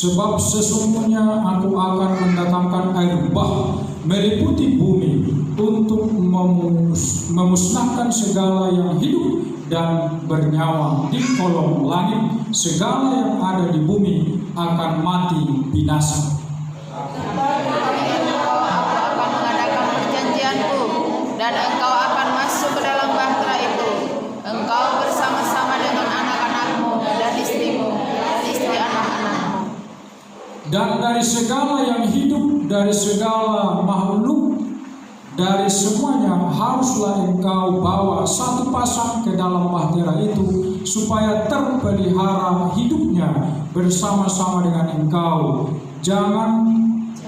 Sebab sesungguhnya aku akan mendatangkan air bah meliputi bumi untuk memusnahkan segala yang hidup dan bernyawa di kolong langit. Segala yang ada di bumi akan mati binasa. Akan mengadakan perjanjianku dan engkau akan masuk ke dalam bahtera itu, engkau bersama-sama dengan anak-anakmu dan istrimu dan istri anak-anakmu. Dan dari segala yang hidup, dari segala makhluk, dari semuanya haruslah engkau bawa satu pasang ke dalam bahtera itu, supaya terpelihara hidupnya bersama-sama dengan engkau.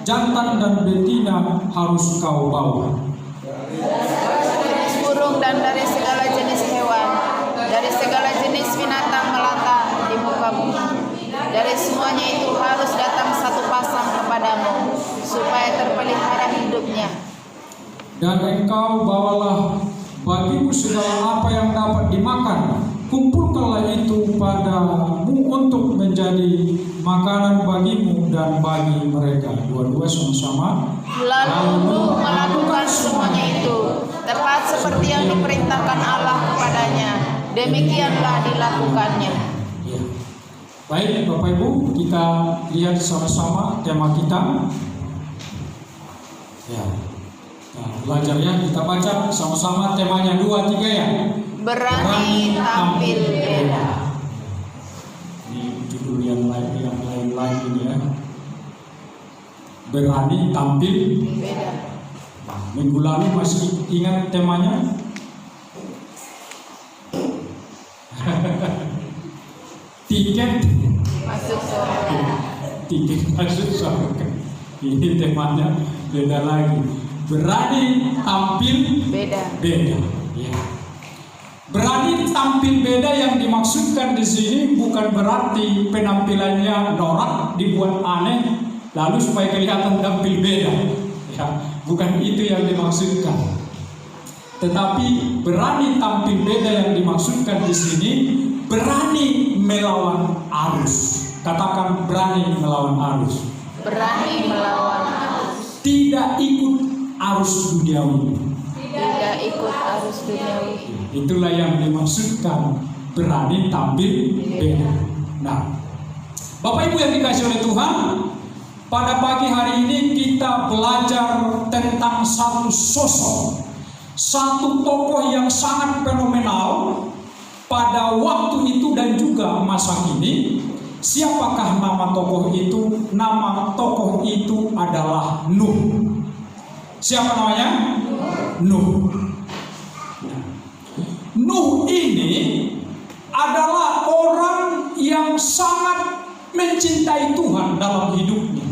Jantan dan betina harus kau bawa. Jenis burung dan dari segala jenis hewan, dari segala jenis binatang melata di muka bumi, dari semuanya itu harus datang satu pasang kepadamu, supaya terpelihara hidupnya. Dan engkau bawalah bagimu segala apa yang dapat dimakan. Kumpulkanlah itu padamu untuk menjadi makanan bagimu dan bagi mereka. Dua-dua sama-sama. Lalu Nuh melakukan semuanya itu, tepat seperti yang diperintahkan Allah kepadanya. Demikianlah dilakukannya. Ya. Baik Bapak Ibu, kita lihat sama-sama tema kita. Ya. Nah, belajarnya kita baca sama-sama temanya 2, 3 ya. Berani tampil beda. Ini judul yang lain lagi ya. Berani tampil Beda. Nah, minggu lalu masih ingat temanya? Tiket Masuk surga. tiket masuk surga. Ini temanya beda lagi. Berani tampil Beda. Ya. Berani tampil beda yang dimaksudkan di sini bukan berarti penampilannya norak, dibuat aneh, lalu supaya kelihatan tampil beda. Ya, bukan itu yang dimaksudkan. Tetapi berani tampil beda yang dimaksudkan di sini berani melawan arus. Katakan berani melawan arus. Berani melawan arus. Tidak ikut arus duniawi. Tidak ikut arus duniawi. Itulah yang dimaksudkan berani tampil beda. Nah, Bapak Ibu yang dikasihi oleh Tuhan, pada pagi hari ini kita belajar tentang satu sosok, satu tokoh yang sangat fenomenal pada waktu itu dan juga masa kini. Siapakah nama tokoh itu? Nama tokoh itu adalah Nuh. Siapa namanya? Nuh. Nuh ini adalah orang yang sangat mencintai Tuhan dalam hidupnya.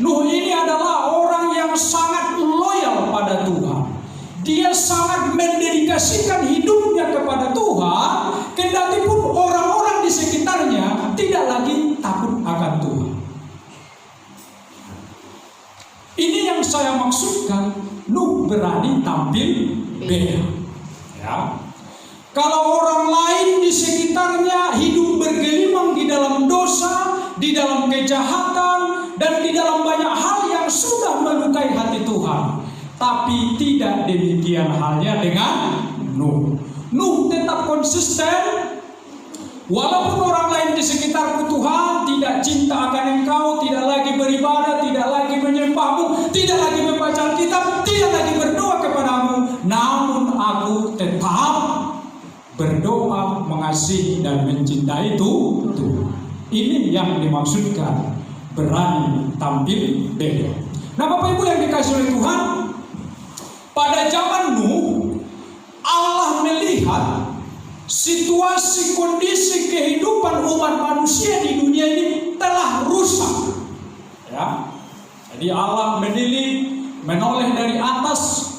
Nuh ini adalah orang yang sangat loyal pada Tuhan. Dia sangat mendedikasikan hidupnya kepada Tuhan, kendati pun orang-orang di sekitarnya tidak lagi takut akan Tuhan. Ini yang saya maksudkan, Nuh berani tampil beda. Ya. Kalau orang lain di sekitarnya hidup bergelimang di dalam dosa, di dalam kejahatan, dan di dalam banyak hal yang sudah melukai hati Tuhan. Tapi tidak demikian halnya dengan Nuh. Nuh tetap konsisten. Walaupun orang lain di sekitarku Tuhan tidak cinta akan engkau, tidak lagi beribadah, tidak lagi menyembahmu, tidak lagi membaca Alkitab, tidak lagi berdoa kepadamu, namun aku tetap berdoa, mengasihi dan mencintai Tuhan. Ini yang dimaksudkan berani tampil beda. Nah Bapak Ibu yang dikasihi oleh Tuhan, pada zaman Nuh Allah melihat situasi kondisi kehidupan umat manusia di dunia ini telah rusak. Ya. Jadi Allah menoleh dari atas.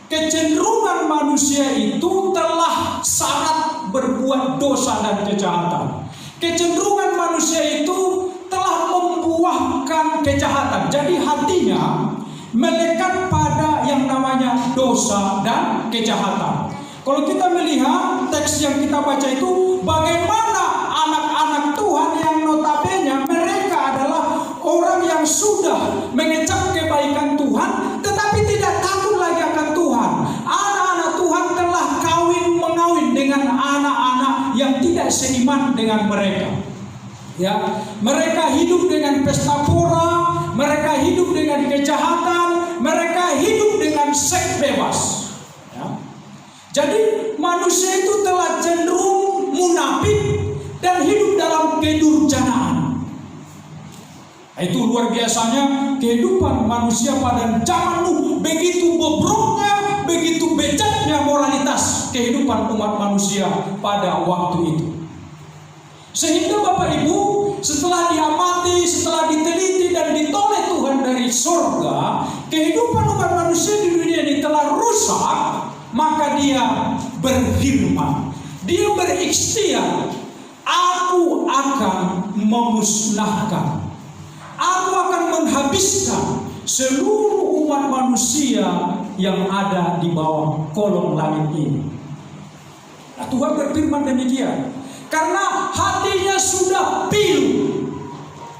Kecenderungan manusia itu telah sangat berbuat dosa dan kejahatan. Kecenderungan manusia itu telah membuahkan kejahatan. Jadi hatinya melekat pada yang namanya dosa dan kejahatan. Kalau kita melihat teks yang kita baca itu, bagaimana anak-anak Tuhan yang notabene mereka adalah yang sudah mengecap kebaikan Tuhan, tetapi tidak takut lagi akan Tuhan. Anak-anak Tuhan telah mengawin dengan anak-anak yang tidak seiman dengan mereka. Ya, mereka hidup dengan pesta pora, mereka hidup dengan kejahatan, mereka hidup dengan seks bebas. Ya. Jadi manusia itu telah cenderung munafik dan hidup dalam kedurjanaan. Itu luar biasanya kehidupan manusia pada zaman Nuh, begitu bobroknya, begitu bejatnya moralitas kehidupan umat manusia pada waktu itu. Sehingga Bapak Ibu, setelah diamati, setelah diteliti dan ditoleh Tuhan dari surga, kehidupan umat manusia di dunia ini telah rusak, maka dia berfirman, dia berikhtiar, aku akan memusnahkan, aku akan menghabiskan seluruh umat manusia yang ada di bawah kolong langit ini. Nah, Tuhan berfirman demikian. Karena hatinya sudah pilu.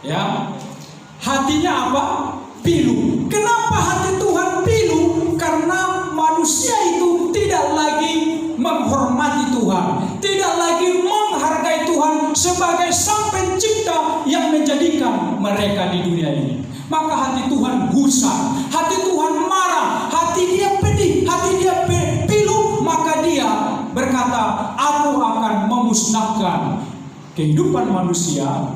Ya. Hatinya apa? Pilu. Kenapa hati Tuhan pilu? Karena manusia itu tidak lagi menghormati Tuhan, tidak lagi menghargai Tuhan sebagai Sang Pencipta yang menjadikan mereka di dunia ini. Maka hati Tuhan gusar, hati Tuhan marah, hati dia pedih, hati dia pilu, maka dia berkata, aku akan memusnahkan kehidupan manusia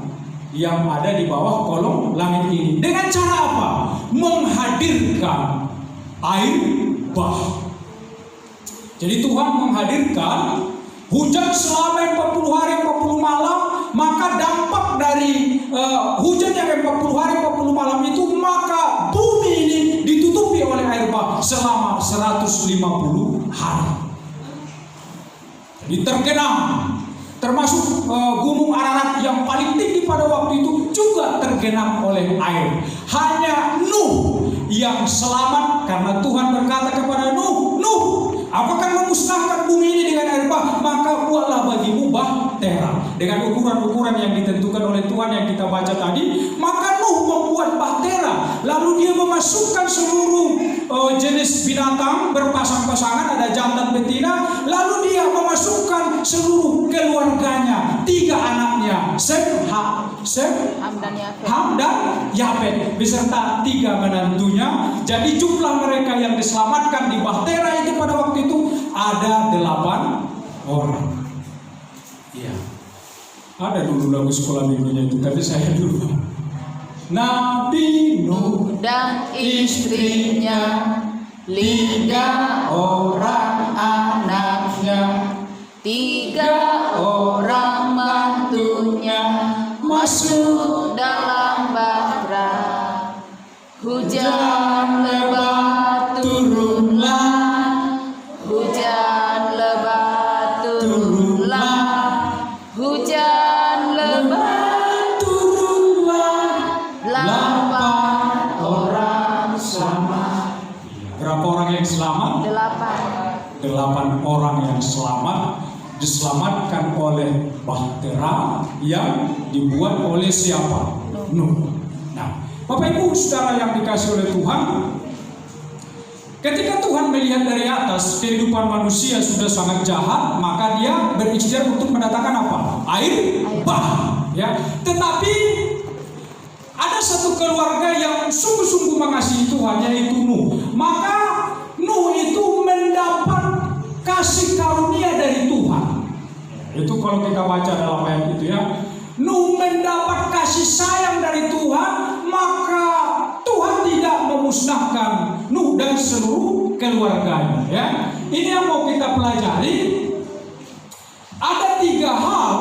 yang ada di bawah kolong langit ini. Dengan cara apa? Menghadirkan air bah. Jadi Tuhan menghadirkan hujan selama 40 hari 40 malam, maka dampak dari hujan yang 40 hari 40 malam itu, maka bumi ini ditutupi oleh air bah selama 150 hari. Jadi tergenang, termasuk gunung Ararat yang paling tinggi pada waktu itu juga tergenang oleh air. Hanya Nuh yang selamat karena Tuhan berkata kepada Nuh, Nuh, aku akan memusnahkan bumi ini dengan air bah, maka buatlah bagimu bahtera dengan ukuran-ukuran yang ditentukan oleh Tuhan yang kita baca tadi. Maka Nuh membuat bahtera, lalu dia memasukkan seluruh jenis binatang berpasang-pasangan, ada jantan betina, lalu dia memasukkan seluruh keluarganya, 3 anaknya, Sem, Ham dan Yafet, beserta 3 menantunya. Jadi jumlah mereka yang diselamatkan di bahtera itu pada waktu itu ada 8 orang. Iya. Ada dulu lagu sekolah minggunya itu, tapi saya dulu. Nabi Nuh dan istrinya, 3 orang anaknya, 3 orang mantunya masuk dalam bahtera. Hujan lebat turunlah, hujan lebat turunlah, hujan lebat turunlah, 8 orang selamat. Berapa orang yang selamat? 8 orang yang selamat, diselamatkan oleh bahtera yang dibuat oleh siapa? Nuh. Nah, Bapak Ibu saudara yang dikasih oleh Tuhan, ketika Tuhan melihat dari atas kehidupan manusia sudah sangat jahat, maka dia berikhtiar untuk mendatangkan apa? Air bah. Ya. Tetapi ada satu keluarga yang sungguh-sungguh mengasihi Tuhan, yaitu Nuh. Maka Nuh itu mendapat kasih karunia dari Tuhan. Itu kalau kita baca dalam ayat itu ya. Nuh mendapat kasih sayang dari Tuhan, maka Tuhan tidak memusnahkan Nuh dan seluruh keluarganya. Ya. Ini yang mau kita pelajari. Ada 3 hal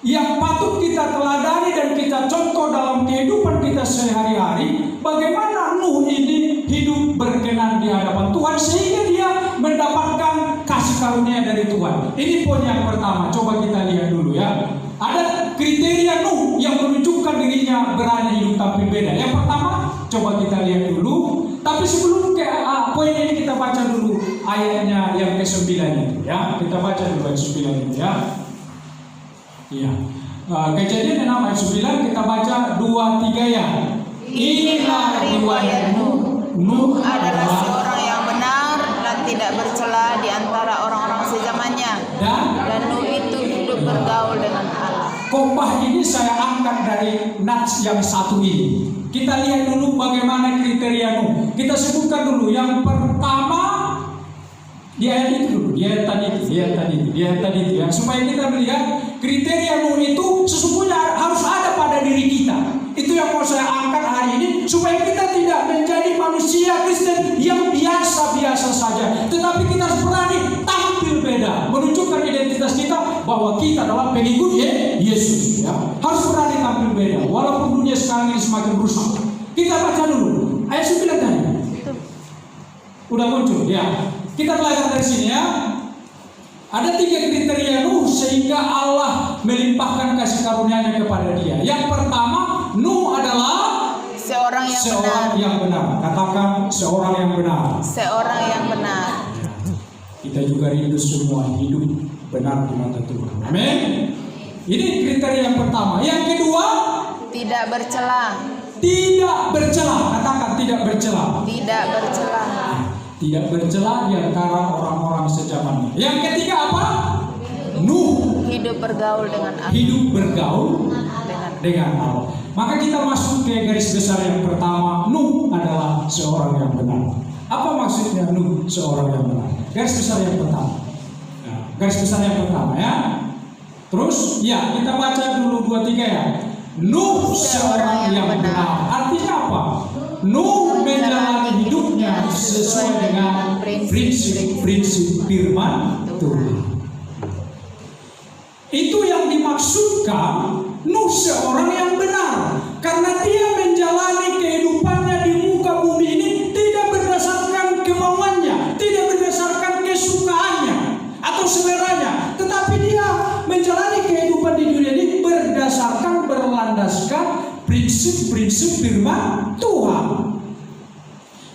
yang patut kita teladani dan kita contoh dalam kehidupan kita sehari-hari. Bagaimana Nuh ini hidup berkenan di hadapan Tuhan sehingga dia mendapatkan kasih karunia dari Tuhan. Ini poin yang pertama. Coba kita lihat dulu ya. Ada kriteria Nuh yang menunjukkan dirinya berani hidup tapi beda. Yang pertama, coba kita lihat dulu. Tapi sebelum ke poin ini kita baca dulu ayatnya yang ke-9 itu ya. Kita baca dulu ayat 9 itu ya. Iya. Kejadian 6 ayat 9 kita baca 2-3 ya. Inilah riwayat Nuh adalah seorang yang benar dan tidak bercela di antara orang-orang sezamannya. Dan Nuh itu hidup bergaul dengan Allah. Khotbah ini saya angkat dari nats yang satu ini. Kita lihat dulu bagaimana kriteria Nuh. Kita sebutkan dulu yang pertama di ayat itu dulu, di ayat tadi itu ya. Supaya kita melihat kriteria Nuh itu sesungguhnya harus ada pada diri kita. Itu yang mau saya angkat hari ini, supaya kita tidak menjadi manusia Kristen yang biasa-biasa saja, tetapi kita harus berani tampil beda, menunjukkan identitas kita bahwa kita adalah pengikut Yesus. Ya. Harus berani tampil beda, walaupun dunia sekarang ini semakin rusak. Kita baca dulu ayat 9 tadi. Udah muncul ya. Kita belajar dari sini ya. Ada 3 kriteria Nuh sehingga Allah melimpahkan kasih karunia-Nya kepada dia. Yang pertama, Nuh adalah seorang yang benar. Katakan seorang yang benar. Seorang yang benar. Kita juga rindu semua hidup benar di mata Tuhan. Amin. Ini kriteria yang pertama. Yang kedua, tidak bercela. Tidak bercela. Katakan tidak bercela. Tidak bercela. Tidak bercela di antara orang-orang sezamannya. Yang ketiga apa? Nuh hidup bergaul dengan Allah. Hidup bergaul dengan Allah. Maka kita masuk ke garis besar yang pertama. Nuh adalah seorang yang benar. Apa maksudnya Nuh seorang yang benar? Garis besar yang pertama. Nah, garis besar yang pertama ya. Terus ya kita baca dulu 2-3 ya. Nuh seorang yang benar. Artinya apa? Nuh menjalani hidupnya sesuai dengan prinsip-prinsip firman Tuhan. Itu yang dimaksudkan Nuh seorang yang benar, karena dia menjalani kehidupannya di muka bumi ini tidak berdasarkan kemauannya, tidak berdasarkan kesukaannya atau seleranya, tetapi dia menjalani kehidupan di dunia ini berdasarkan, berlandaskan prinsip-prinsip firman Tuhan.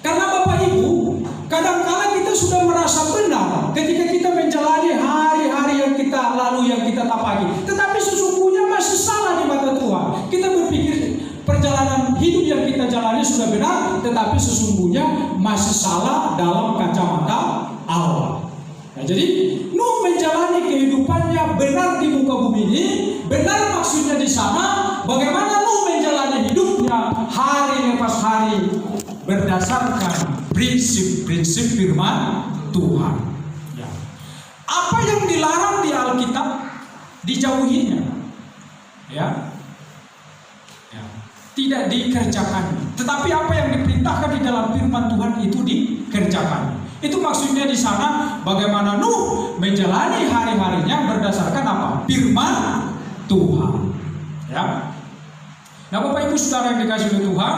Karena Bapak Ibu, kadang-kala kita sudah merasa benar ketika kita menjalani hari-hari yang kita lalu, yang kita tapaki, tetapi sesungguhnya masih salah di mata Tuhan. Kita berpikir perjalanan hidup yang kita jalani sudah benar, tetapi sesungguhnya masih salah dalam kacamata Allah. Nah, jadi Nuh menjalani kehidupannya benar di muka bumi ini. Benar maksudnya di sana bagaimana Nuh menjalani hidupnya hari lepas hari berdasarkan prinsip-prinsip firman Tuhan. Ya. Apa yang dilarang di Alkitab dijauhinya, ya, tidak dikerjakan. Tetapi apa yang diperintahkan di dalam firman Tuhan itu dikerjakan. Itu maksudnya di sana bagaimana Nuh menjalani hari-harinya berdasarkan apa? Firman Tuhan. Ya. Nah, Bapak Ibu Saudara yang dikasihi oleh Tuhan,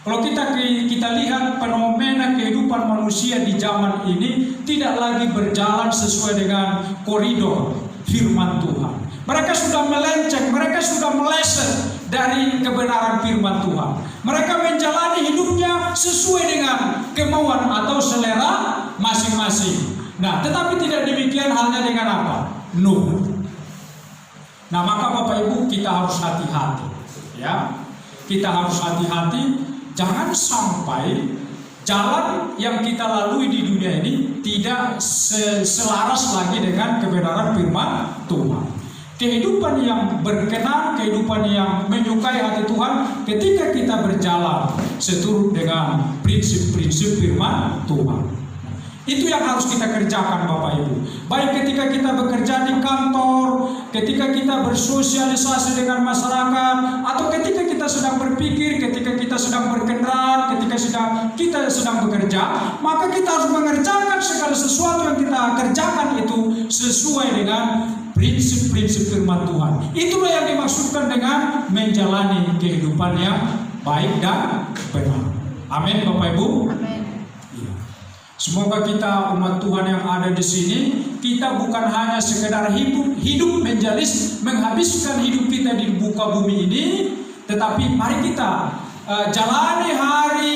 kalau kita lihat fenomena kehidupan manusia di zaman ini tidak lagi berjalan sesuai dengan koridor firman Tuhan. Mereka sudah melenceng, mereka sudah meleset dari kebenaran firman Tuhan. Mereka menjalani hidupnya sesuai dengan kemauan atau selera masing-masing. Nah, tetapi tidak demikian halnya dengan apa? Nuh. Nah, maka Bapak Ibu kita harus hati-hati. Ya, kita harus hati-hati. Jangan sampai jalan yang kita lalui di dunia ini tidak selaras lagi dengan kebenaran firman Tuhan. Kehidupan yang berkenan, kehidupan yang menyukai hati Tuhan ketika kita berjalan seturut dengan prinsip-prinsip firman Tuhan. Itu yang harus kita kerjakan Bapak Ibu. Baik ketika kita bekerja di kantor, ketika kita bersosialisasi dengan masyarakat, atau ketika kita sedang berpikir, ketika kita sedang berkendaraan, ketika kita sedang bekerja, maka kita harus mengerjakan segala sesuatu yang kita kerjakan itu sesuai dengan prinsip-prinsip firman Tuhan. Itulah yang dimaksudkan dengan menjalani kehidupan yang baik dan benar. Amin Bapak Ibu. Amin. Semoga kita umat Tuhan yang ada di sini, kita bukan hanya sekedar hidup menjalis, menghabiskan hidup kita di muka bumi ini, tetapi mari kita jalani hari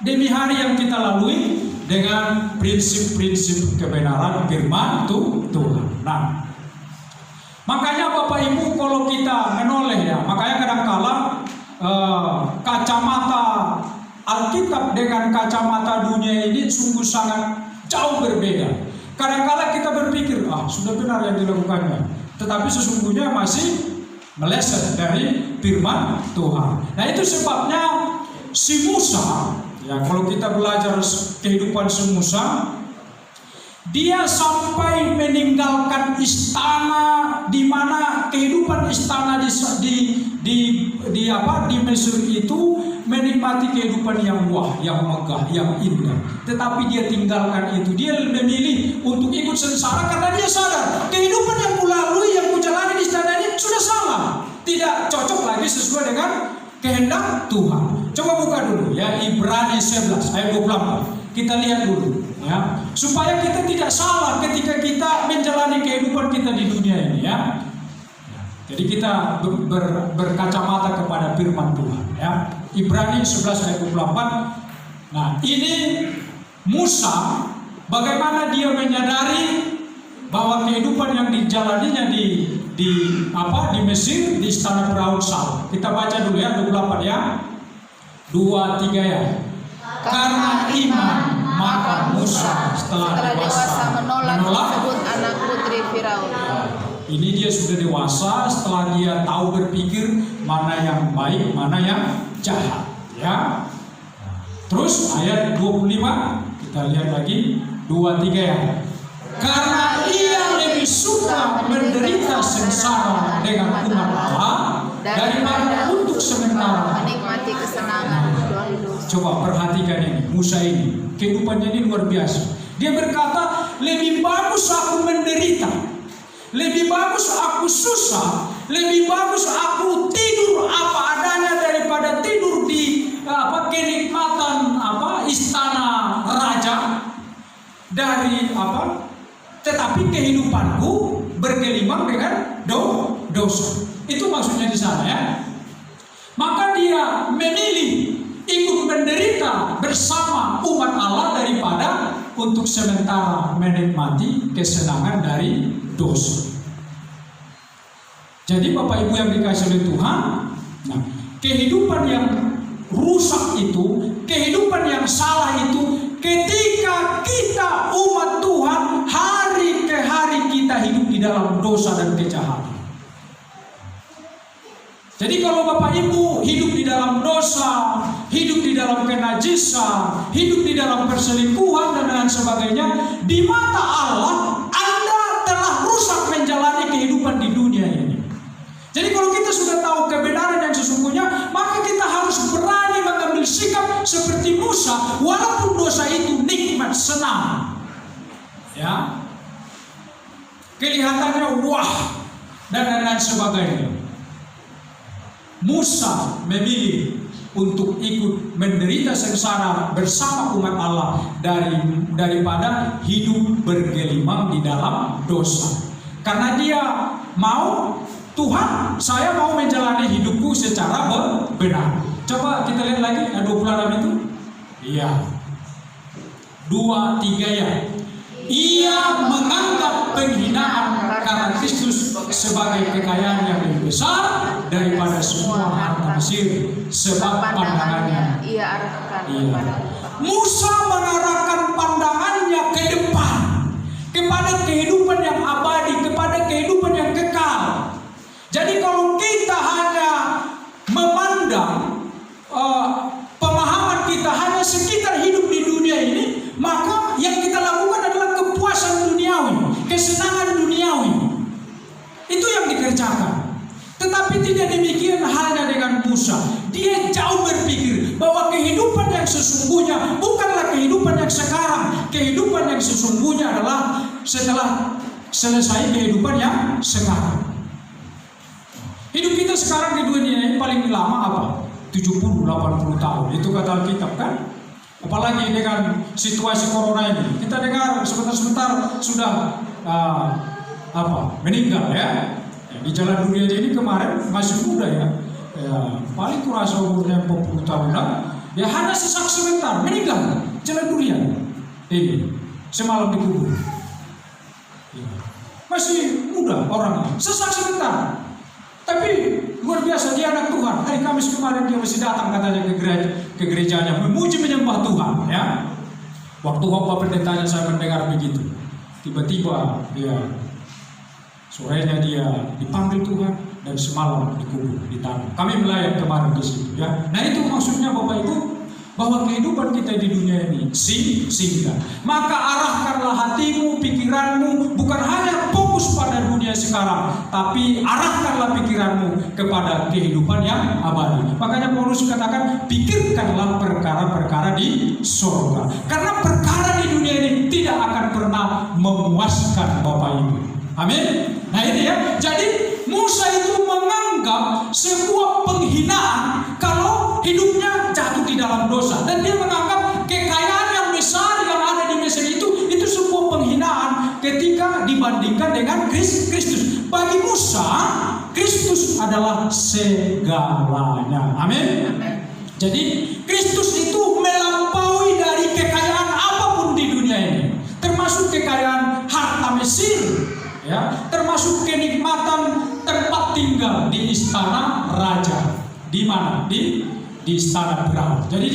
demi hari yang kita lalui dengan prinsip-prinsip kebenaran firman Tuhan. Nah, makanya Bapak Bapak Ibu kalau kita menoleh ya, makanya kadangkala kacamata Alkitab dengan kacamata dunia ini sungguh sangat jauh berbeda. Kadangkala kita berpikir, sudah benar yang dilakukannya, tetapi sesungguhnya masih meleset dari firman Tuhan. Nah itu sebabnya si Musa, ya kalau kita belajar kehidupan si Musa, dia sampai meninggalkan istana, di mana kehidupan istana di Mesir itu menikmati kehidupan yang yang megah, yang indah. Tetapi dia tinggalkan itu. Dia memilih untuk ikut sengsara karena dia sadar kehidupan yang kulalui, yang kujalani di istana ini sudah salah, tidak cocok lagi sesuai dengan kehendak Tuhan. Coba buka dulu ya Ibrani 11 ayat 24. Kita lihat dulu ya, supaya kita tidak salah ketika kita menjalani kehidupan kita di dunia ini ya. Jadi kita berkacamata kepada firman Tuhan ya. Ibrani 11 ayat 24. Nah, ini Musa bagaimana dia menyadari bahwa kehidupan yang dijalaninya di Mesir, di istana Firaun salah. Kita baca dulu ya 24 ya. 2-3 ya. Karena iman maka Musa setelah dewasa menolak disebut anak putri Firaun. Ini dia sudah dewasa setelah dia tahu berpikir mana yang baik, mana yang jahat ya. Terus ayat 25 kita lihat lagi 2-3 ya. Karena ia lebih suka menderita sengsara dengan umat Allah daripada untuk sementara menikmati kesenangan hidup. Coba perhatikan ini, Musa ini, kehidupannya ini luar biasa. Dia berkata, lebih bagus aku menderita, lebih bagus aku susah, lebih bagus aku tidur apa adanya daripada tidur di kenikmatan istana raja dari tetapi kehidupanku bergelimang dengan dosa. Itu maksudnya di sana ya. Maka dia memilih ikut menderita bersama umat Allah daripada untuk sementara menikmati kesenangan dari dosa. Jadi Bapak Ibu yang dikasihi oleh Tuhan, nah, kehidupan yang rusak itu, kehidupan yang salah itu, ketika kita umat Tuhan hari ke hari kita hidup di dalam dosa dan kejahatan. Jadi kalau Bapak Ibu hidup di dalam dosa, hidup di dalam kenajisan, hidup di dalam perselingkuhan dan lain sebagainya, di mata Allah Anda telah rusak menjalani kehidupan di dunia ini. Jadi kalau kita sudah tahu kebenaran yang sesungguhnya, maka kita harus berani mengambil sikap seperti Musa, walaupun dosa itu nikmat, senang. Ya. Kelihatannya wah dan lain sebagainya. Musa memilih untuk ikut menderita sengsara bersama umat Allah daripada hidup bergelimang di dalam dosa. Karena dia mau, Tuhan, saya mau menjalani hidupku secara benar. Coba kita lihat lagi ayat 26 itu. Iya. 2-3 ya. Ia menganggap penghinaan karena Kristus sebagai kekayaan yang lebih besar daripada semua harta Mesir, sebab pandangannya ia arahkan kepada Musa mengarahkan pandangannya ke depan, kepada kehidupan yang abadi, kepada kehidupan yang kekal. Jadi kalau kita hanya memandang pemahaman kita hanya sekitar hidup di dunia ini, maka yang kita lakukan adalah kepuasan duniawi, kesenangan duniawi. Itu yang dikerjakan. Tetapi tidak demikian halnya dengan Musa. Dia jauh berpikir bahwa kehidupan yang sesungguhnya bukanlah kehidupan yang sekarang. Kehidupan yang sesungguhnya adalah setelah selesai kehidupan yang sekarang. Hidup kita sekarang di dunia ini paling lama apa? 70-80 tahun. Itu kata Alkitab kan? Apalagi dengan situasi corona ini. Kita dengar sebentar-sebentar sudah meninggal ya. Di jalan dunia ini kemarin masih muda ya. Paling kurasa umurnya 40 tahunan. Ya hanya sesak sebentar meninggal jalan dunia. Ini semalam dikubur. Masih muda orangnya, sesak sebentar. Tapi luar biasa, dia anak Tuhan. Hari Kamis kemarin dia masih datang katanya ke gerejanya, memuji menyembah Tuhan. Ya. Waktu khotbah pendetanya saya mendengar begitu. Tiba-tiba dia sorenya dia dipanggil Tuhan dan semalam dikubur di tanah. Kami melayani kemarin ke situ. Ya. Nah itu maksudnya Bapak Ibu, bahwa kehidupan kita di dunia ini singgah. Maka arahkanlah hatimu, pikiranmu bukan hanya fokus pada dunia sekarang, tapi arahkanlah pikiranmu kepada kehidupan yang abadi. Makanya Paulus katakan, pikirkanlah perkara-perkara di surga. Karena perkara di dunia ini tidak akan pernah memuaskan Bapak Ibu. Amin. Nah ini ya. Jadi Musa itu menganggap sebuah penghinaan kalau hidupnya jatuh di dalam dosa, dan dia menganggap kekayaan yang besar yang ada di Mesir itu sebuah penghinaan ketika dibandingkan dengan Kristus. Bagi Musa, Kristus adalah segalanya. Amin. Jadi Kristus itu melampaui dari kekayaan apapun di dunia ini, termasuk kekayaan harta Mesir, ya, termasuk kenikmatan tempat tinggal di istana raja. Di mana? Di istana Firaun. Jadi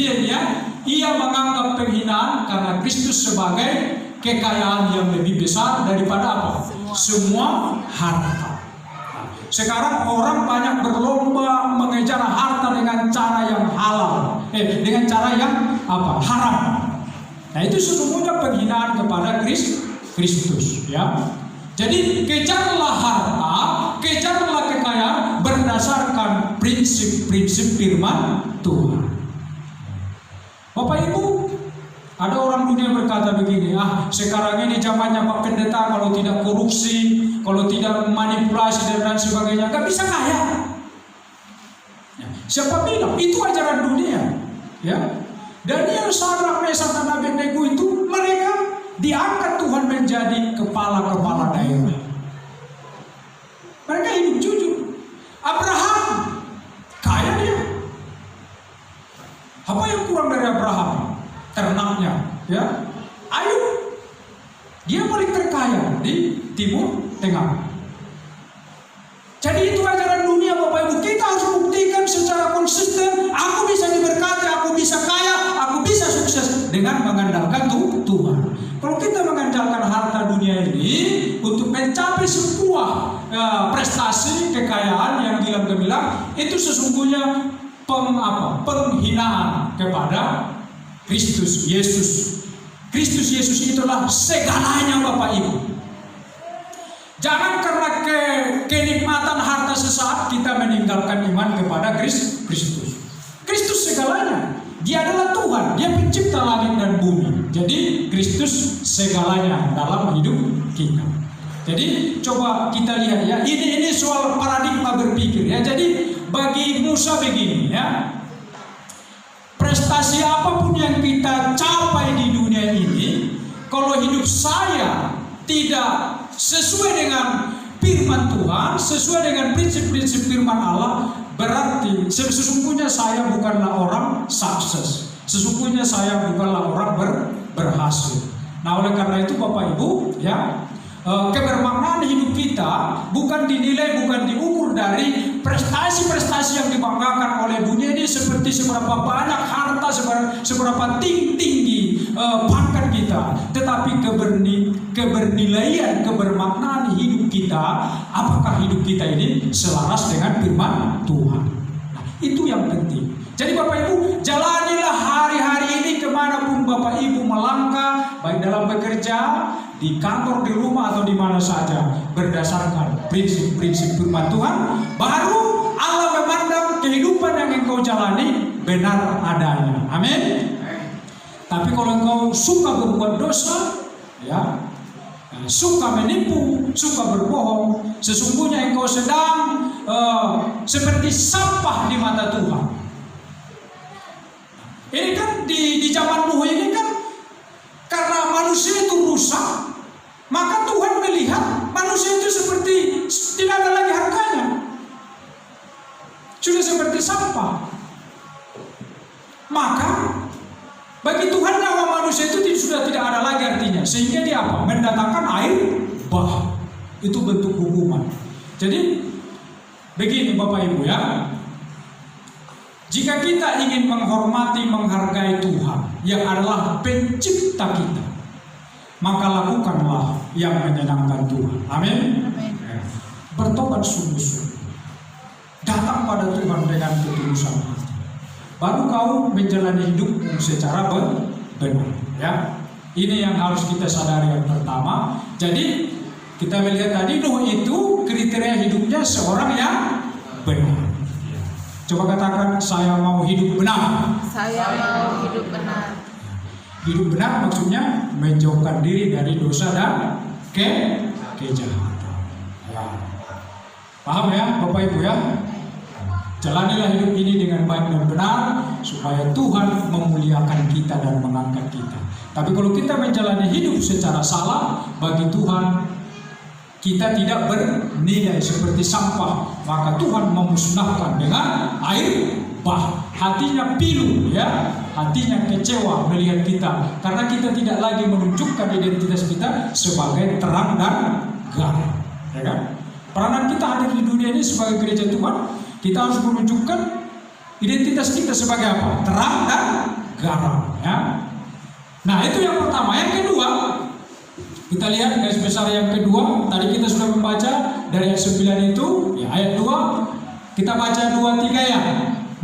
ia menganggap penghinaan karena Kristus sebagai kekayaan yang lebih besar daripada apa? Semua harta. Sekarang orang banyak berlomba mengejar harta dengan cara yang halal, dengan cara yang apa? Haram. Nah itu sesungguhnya penghinaan kepada Kristus, ya. Jadi kejarlah harta, kejarlah kekayaan berdasarkan prinsip-prinsip firman Tuhan. Bapak Ibu, ada orang dunia berkata begini, sekarang ini zamannya Pak Pendeta, kalau tidak korupsi, kalau tidak manipulasi dan sebagainya, gak bisa kaya. Siapa bilang? Itu ajaran dunia. Ya. Daniel, Sadrak, Mesak, dan Abednego itu mereka diangkat Tuhan menjadi kepala-kepala daerah. Mereka hidup jujur. Abraham kaya dia. Apa yang kurang dari Abraham? Ternaknya, ya. Ayub, dia paling terkaya di Timur Tengah. Jadi itu ajaran dunia, Bapak Ibu. Kita harus buktikan secara konsisten. Aku bisa diberkati, aku bisa kaya, aku bisa sukses dengan mengandalkan Tuhan. Kalau kita mengandalkan harta dunia ini untuk mencapai sebuah prestasi kekayaan yang gemilang, itu sesungguhnya penghinaan kepada Kristus Yesus. Kristus Yesus itulah segalanya, Bapak Ibu. Jangan karena kenikmatan harta sesaat kita meninggalkan iman kepada Kristus. Kristus segalanya. Dia adalah Tuhan, dia pencipta langit dan bumi. Jadi Kristus segalanya dalam hidup kita. Jadi coba kita lihat ya, ini soal paradigma berpikir ya. Jadi bagi Musa begini ya, prestasi apapun yang kita capai di dunia ini, kalau hidup saya tidak sesuai dengan firman Tuhan, sesuai dengan prinsip-prinsip firman Allah, berarti sesungguhnya saya bukanlah orang sukses. Sesungguhnya saya bukanlah orang berhasil. Nah, oleh karena itu Bapak Ibu, ya, kebermaknaan hidup kita bukan dinilai, bukan diukur dari prestasi-prestasi yang dibanggakan oleh dunia ini, seperti seberapa banyak harta, seberapa tinggi pangkat kita, tetapi kebernilaian, kebermaknaan hidup kita, apakah hidup kita ini selaras dengan firman Tuhan. Nah, itu yang penting. Jadi Bapak Ibu, jalanilah hari-hari ini kemanapun Bapak Ibu melangkah, baik dalam bekerja, di kantor, di rumah, atau di mana saja, berdasarkan prinsip-prinsip firman Tuhan, baru Allah memandang kehidupan yang engkau jalani benar adanya. Amin. Tapi kalau engkau suka berbuat dosa, ya, suka menipu, suka berbohong, sesungguhnya engkau sedang seperti sampah di mata Tuhan. Ini kan di zaman Nuh ini kan, karena manusia itu rusak, maka Tuhan melihat manusia itu seperti tidak ada lagi harganya, sudah seperti sampah. Maka bagi Tuhan nyawa manusia itu sudah tidak ada lagi artinya, sehingga dia apa? Mendatangkan air bah. Itu bentuk hukuman. Jadi Begini Bapak Ibu ya, jika kita ingin menghormati, menghargai Tuhan yang adalah pencipta kita, maka lakukanlah yang menyenangkan Tuhan. Amin. Bertobat sungguh-sungguh, datang pada Tuhan dengan ketulusan hati, baru kau menjalani hidup secara benar. Ya, ini yang harus kita sadari yang pertama. Jadi kita melihat tadi Nuh itu kriteria hidupnya seorang yang benar. Coba katakan, saya mau hidup benar. Saya mau hidup benar. Hidup benar maksudnya menjauhkan diri dari dosa dan kejahatan. Ya. Paham ya Bapak Ibu ya? Jalanilah hidup ini dengan baik dan benar supaya Tuhan memuliakan kita dan mengangkat kita. Tapi kalau kita menjalani hidup secara salah, bagi Tuhan kita tidak bernilai seperti sampah, maka Tuhan memusnahkan dengan air bah. Hatinya pilu ya, hatinya kecewa melihat kita, karena kita tidak lagi menunjukkan identitas kita sebagai terang dan garam, ya kan? Peranan kita hadir di dunia ini sebagai gereja Tuhan, kita harus menunjukkan identitas kita sebagai apa? Terang dan garam, ya. Nah itu yang pertama. Yang kedua, kita lihat garis besar yang kedua. Tadi kita sudah membaca dari ayat 9 itu, ya, ayat 2. Kita baca 2-3 ya.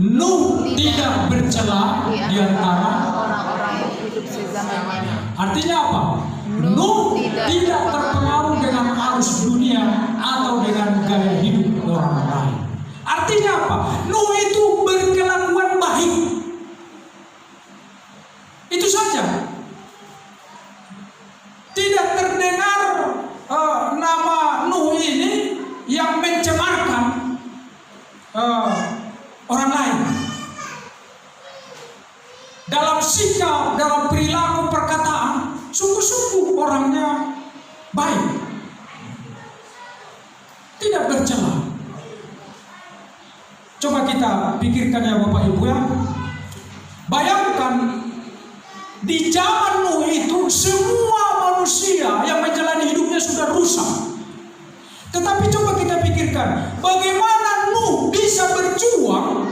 Nuh tidak bercela di antara orang-orang yang hidup sezamannya. Artinya apa? Nuh tidak terpengaruh dengan arus dunia atau dengan gaya hidup orang lain. Artinya apa? Nuh itu berkelakuan baik. Itu saja. Tidak terdengar nama Nuh ini yang mencemarkan orang lain. Dalam sikap, dalam perilaku, perkataan, sungguh-sungguh orangnya baik, tidak bercela. Coba kita pikirkan ya Bapak Ibu ya. Bayangkan di zaman Nuh itu semua manusia yang menjalani hidupnya sudah rusak. Tetapi coba kita pikirkan bagaimana Nuh bisa berjuang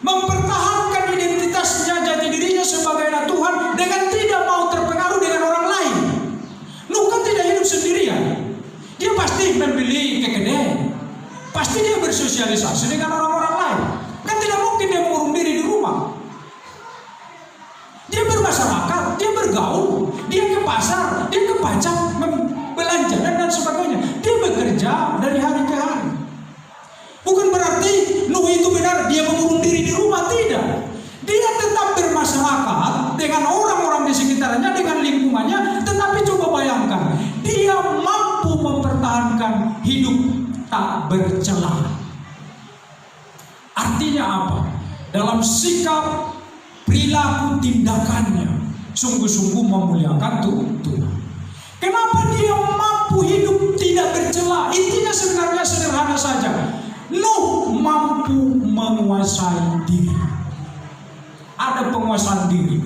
mempertahankan identitasnya, jati dirinya sebagai anak Tuhan dengan tidak mau terpengaruh dengan orang lain. Nuh kan tidak hidup sendirian. Dia pasti membeli kekedai. Pasti dia bersosialisasi dengan orang-orang lain. Kan tidak mungkin dia mengurung diri di rumah. Dia bermasyarakat, dia bergaul, dia ke pasar, dia ke pajak, belanja dan sebagainya. Dia bekerja dari hari ke hari. Bukan berarti Nuh itu benar dia mengurung diri di rumah, tidak. Dia tetap bermasyarakat dengan orang-orang di sekitarnya, dengan lingkungannya. Tetapi coba bayangkan, dia mampu mempertahankan hidup tak bercela. Artinya apa? Dalam sikap, perilaku, tindakannya sungguh-sungguh memuliakan Tuhan. Kenapa dia mampu hidup tidak bercela? Intinya sebenarnya sederhana saja. Nuh mampu menguasai diri. Ada penguasaan diri.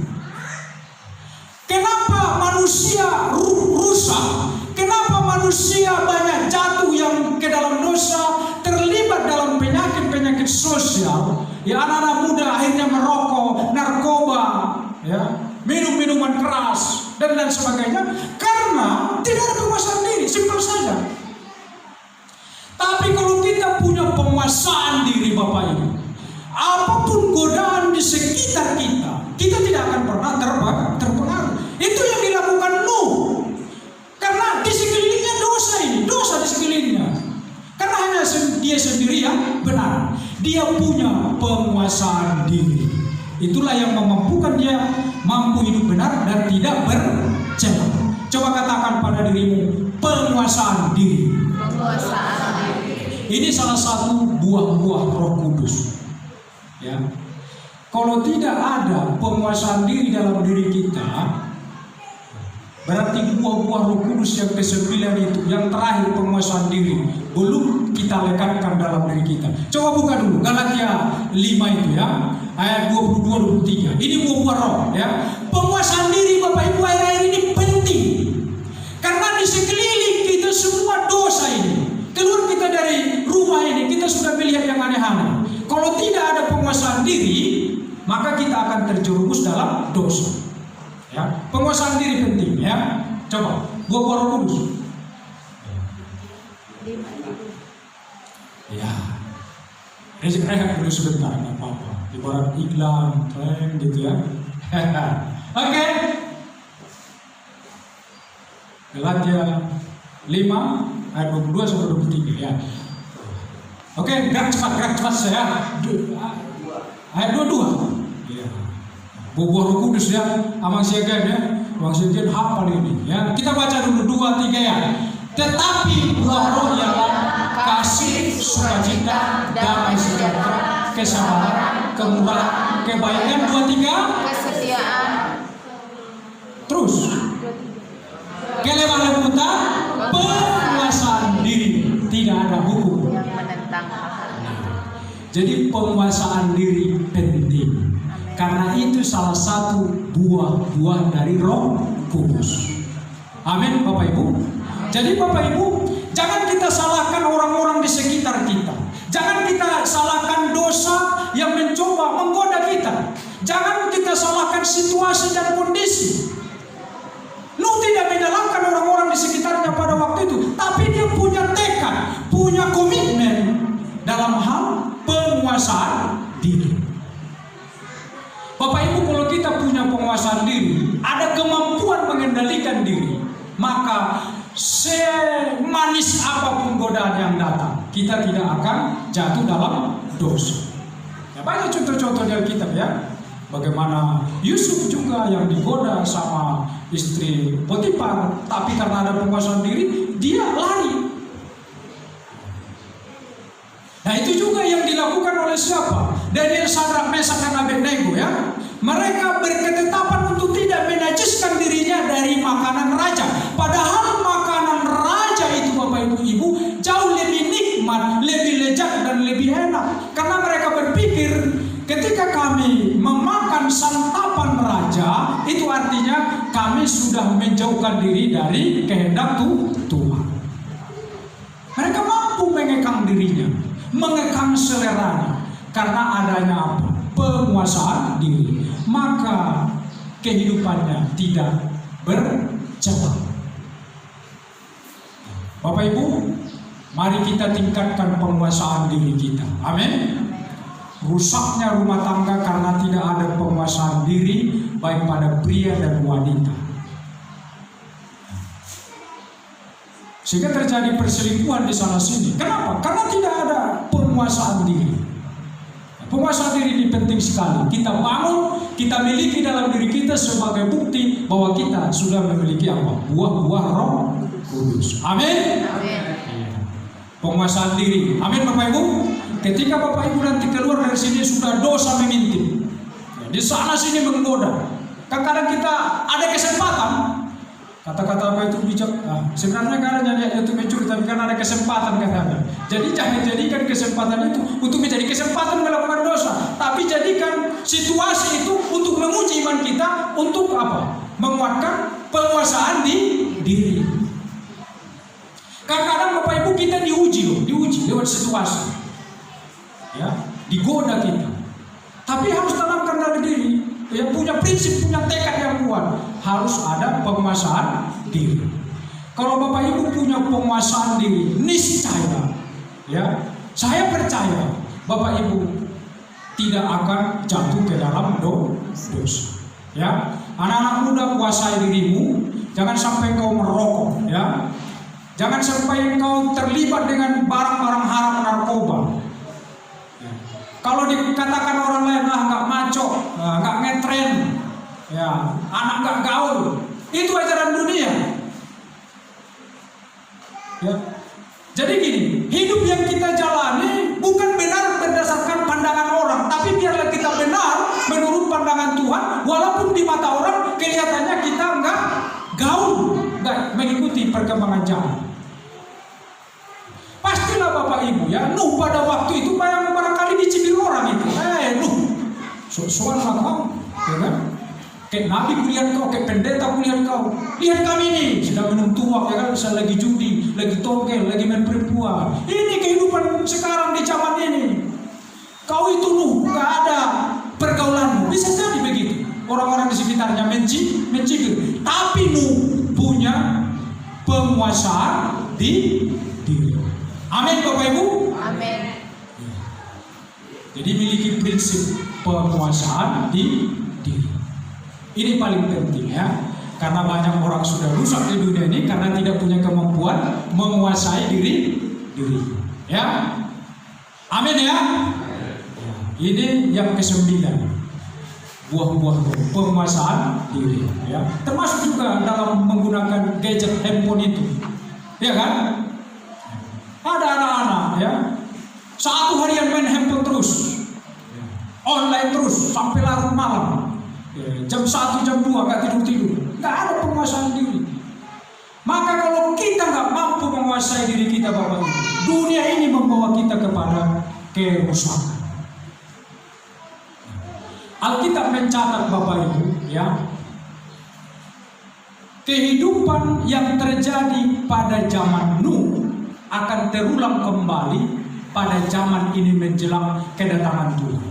Kenapa manusia rusak? Kenapa manusia banyak jatuh yang ke dalam dosa, terlibat dalam penyakit-penyakit sosial? Ya, anak-anak muda akhirnya merokok, narkoba, ya, minum-minuman keras dan lain sebagainya, karena tidak ada penguasaan diri. Simpel saja. Tapi kalau kita punya penguasaan diri Bapak Ibu, apapun godaan di sekitar kita, kita tidak akan pernah terpengaruh. Itu yang dilakukan Nuh. Karena di sekelilingnya dosa ini, dosa di sekelilingnya. Karena hanya dia sendiri yang benar. Dia punya penguasaan diri. Itulah yang memampukan dia mampu hidup benar dan tidak bercela. Coba katakan pada dirimu, penguasaan diri. Penguasaan diri. Ini salah satu buah-buah Roh Kudus. Ya. Kalau tidak ada penguasaan diri dalam diri kita, berarti buah-buah Roh Kudus yang ke-9 itu, yang terakhir penguasaan diri, belum kita lekatkan dalam diri kita. Coba buka dulu Galatia 5 itu ya, ayat 22-23. Ini buah-buah roh ya. Penguasaan diri Bapak Ibu akhir-akhir ini penting. Karena di sekeliling kita semua dosa ini. Keluar kita dari rumah rumah ini kita sudah melihat yang aneh-aneh. Kalau tidak ada penguasaan diri, maka kita akan terjerumus dalam dosa. Ya, penguasaan diri penting ya. Coba buah Roh Kudus. Ya, rehat dulu sebentar, nggak apa-apa. Ibarat iklan, tren gitu ya. Oke. Galatia 5 ayat 22 sampai 23 ya. Oke, gerak cepat saya. Ayat 22. Ya. Buah Roh Kudus ya, amang siaga ya. Amang siaga hafal ini ya. Kita baca dulu 2, 3 ya. Tetapi buah Roh ialah kasih, sukacita, damai sejahtera, kesabaran, kemurahan, kebaikan, 2, 3, kesetiaan, terus kelemah lembutan, penguasaan diri, tidak ada hukum yang menentang hal-hal. Jadi penguasaan diri penting. Karena itu salah satu buah-buah dari Roh Kudus. Amin, Bapak Ibu. Jadi Bapak Ibu, jangan kita salahkan orang-orang di sekitar kita. Jangan kita salahkan dosa yang mencoba menggoda kita. Jangan kita salahkan situasi dan kondisi. Nuh tidak menyalahkan orang-orang di sekitarnya pada waktu itu, tapi dia punya tekad, punya komitmen dalam hal penguasaan diri. Bapak Ibu, kalau kita punya penguasaan diri, ada kemampuan mengendalikan diri, maka semanis apapun godaan yang datang, kita tidak akan jatuh dalam dosa. Ya, banyak contoh-contoh dari Alkitab ya. Bagaimana Yusuf juga yang digoda sama istri Potifar, tapi karena ada penguasaan diri, dia lari. Nah, itu juga yang dilakukan oleh siapa? Daniel, Sadrak, Mesak, dan Abednego ya. Mereka berketetapan untuk tidak menajiskan dirinya dari makanan raja. Padahal makanan raja itu Bapak Ibu Ibu jauh lebih nikmat, lebih lezat dan lebih enak. Karena mereka berpikir ketika kami memakan santapan raja, itu artinya kami sudah menjauhkan diri dari kehendak Tuhan. Mereka mampu mengekang dirinya, mengekang seleranya, karena adanya apa? Penguasaan diri. Maka kehidupannya tidak berjalan. Bapak Ibu, mari kita tingkatkan penguasaan diri kita. Amin. Rusaknya rumah tangga karena tidak ada penguasaan diri, baik pada pria dan wanita. Sehingga terjadi perselingkuhan di sana sini. Kenapa? Karena tidak ada penguasaan diri. Penguasaan diri ini penting sekali. Kita bangun, kita miliki dalam diri kita sebagai bukti bahwa kita sudah memiliki apa? Buah-buah Roh Kudus. Amin. Amin. Penguasaan diri. Amin, Bapak Ibu. Ketika Bapak Ibu nanti keluar dari sini sudah dosa mengintip, di sana sini menggoda. Kadang kita ada kesempatan. Kata-kata apa itu bijak? Sebenarnya kadang itu mencuri, tapi karena ada kesempatan katanya. Jadi jangan jadikan kesempatan itu untuk menjadi kesempatan melakukan dosa, tapi jadikan situasi itu untuk menguji iman kita, untuk apa? Menguatkan penguasaan diri. Kadang-kadang Bapak Ibu kita diuji lewat situasi, ya, digoda kita. Tapi harus tanamkan dalam diri. Yang punya prinsip, punya tekad yang kuat, harus ada penguasaan diri. Kalau Bapak Ibu punya penguasaan diri, niscaya, ya, saya percaya Bapak Ibu tidak akan jatuh ke dalam dosa. Ya, anak-anak muda, kuasai dirimu, jangan sampai kau merokok, ya, jangan sampai kau terlibat dengan barang-barang haram, narkoba. Kalau dikatakan orang lain nggak maco, nggak ngetren, ya, anak nggak gaul, itu ajaran dunia. Ya. Jadi gini, hidup yang kita jalani bukan benar berdasarkan pandangan orang, tapi biarlah kita benar menurut pandangan Tuhan, walaupun di mata orang kelihatannya kita nggak gaul, nggak mengikuti perkembangan zaman. Pastilah Bapak Ibu ya, Nuh pada waktu itu barangkali dicibir orang itu. Nuh, soal kamu, ya kan? Kayak nabi kulihat kau, kayak pendeta kulihat kau. Lihat kami ini, sedang minum tuak, ya kan, bisa lagi judi, lagi togel, lagi main perempuan. Ini kehidupan sekarang di zaman ini. Kau itu nggak ada pergaulanmu, bisa jadi begitu. Orang-orang di sekitarnya mencibir, tapi punya penguasaan di diri. Amin Bapak Ibu. Amin. Jadi miliki prinsip penguasaan di diri. Ini paling penting ya, karena banyak orang sudah rusak di dunia ini karena tidak punya kemampuan menguasai diri. Ya, amin ya. Ini yang ke-9, buah-buah penguasaan diri. Ya, termasuk juga dalam menggunakan gadget handphone itu, ya kan? Ada anak-anak ya, satu harian main handphone terus, online terus sampai larut malam. Jam 1, jam 2 gak tidur-tidur, gak ada penguasaan diri. Maka kalau kita gak mampu menguasai diri kita Bapak Ibu, dunia ini membawa kita kepada kerusakan. Alkitab mencatat Bapak Ibu ya, kehidupan yang terjadi pada zaman Nuh akan terulang kembali pada zaman ini menjelang kedatangan Tuhan.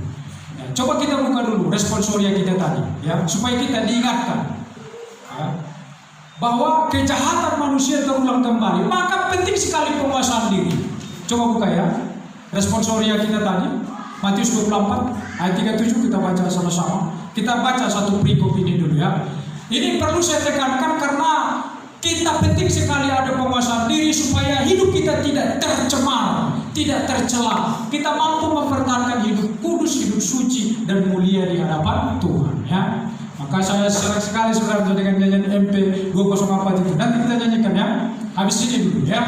Coba kita buka dulu responsoria kita tadi, ya, supaya kita diingatkan ya, bahwa kejahatan manusia terulang kembali. Maka penting sekali penguasaan diri. Coba buka ya responsoria kita tadi, Matius 24 ayat 37, kita baca sama-sama. Kita baca satu perikop ini dulu ya. Ini perlu saya tekankan karena kita penting sekali ada penguasaan diri supaya hidup kita tidak tercemar, tidak tercela. Kita mampu mempertahankan hidup kudus, hidup suci dan mulia di hadapan Tuhan ya. Maka saya senang sekali saudara dengan nyanyian MP 204 itu. Nanti kita nyanyikan ya. Habis ini dulu ya.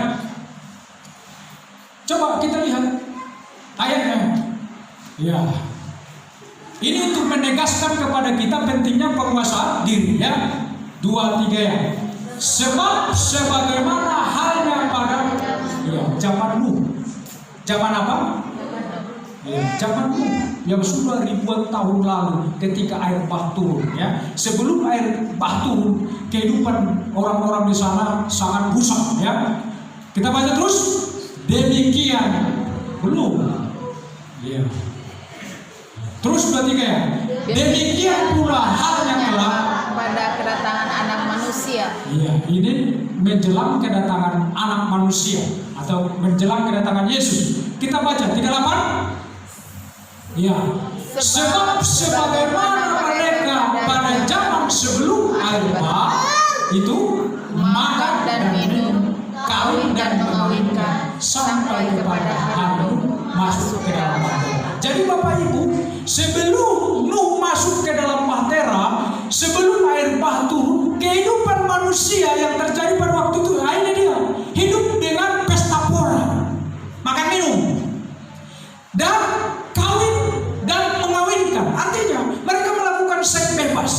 Coba kita lihat ayatnya. Ya. Ini untuk menegaskan kepada kita pentingnya penguasaan diri ya. 2, 3 ya. Sebab sebagaimana halnya pada zaman Nuh. Zaman apa? Ya, zaman Nuh yang sudah ribuan tahun lalu ketika air bah turun ya. Sebelum air bah turun, kehidupan orang-orang di sana sangat rusak ya. Kita baca terus. Demikian belum. Ya. Terus 2, 3 ya. Demikian pula halnya kelak pada kedatangan anak manusia. Iya, ini menjelang kedatangan anak manusia atau menjelang kedatangan Yesus. Kita baca 38. Iya. Sebab sebagaimana mereka pada zaman sebelum air bah itu makan dan minum, kawin dan mengawinkan sampai kepada hari masuk ke dalam bahtera. Jadi Bapak Ibu, sebelum Nuh masuk ke dalam bahtera, sebelum air bah turun, kehidupan manusia yang terjadi pada waktu itu, ini dia hidup dengan pesta pora, makan minum, dan kawin dan mengawinkan. Artinya mereka melakukan seks bebas,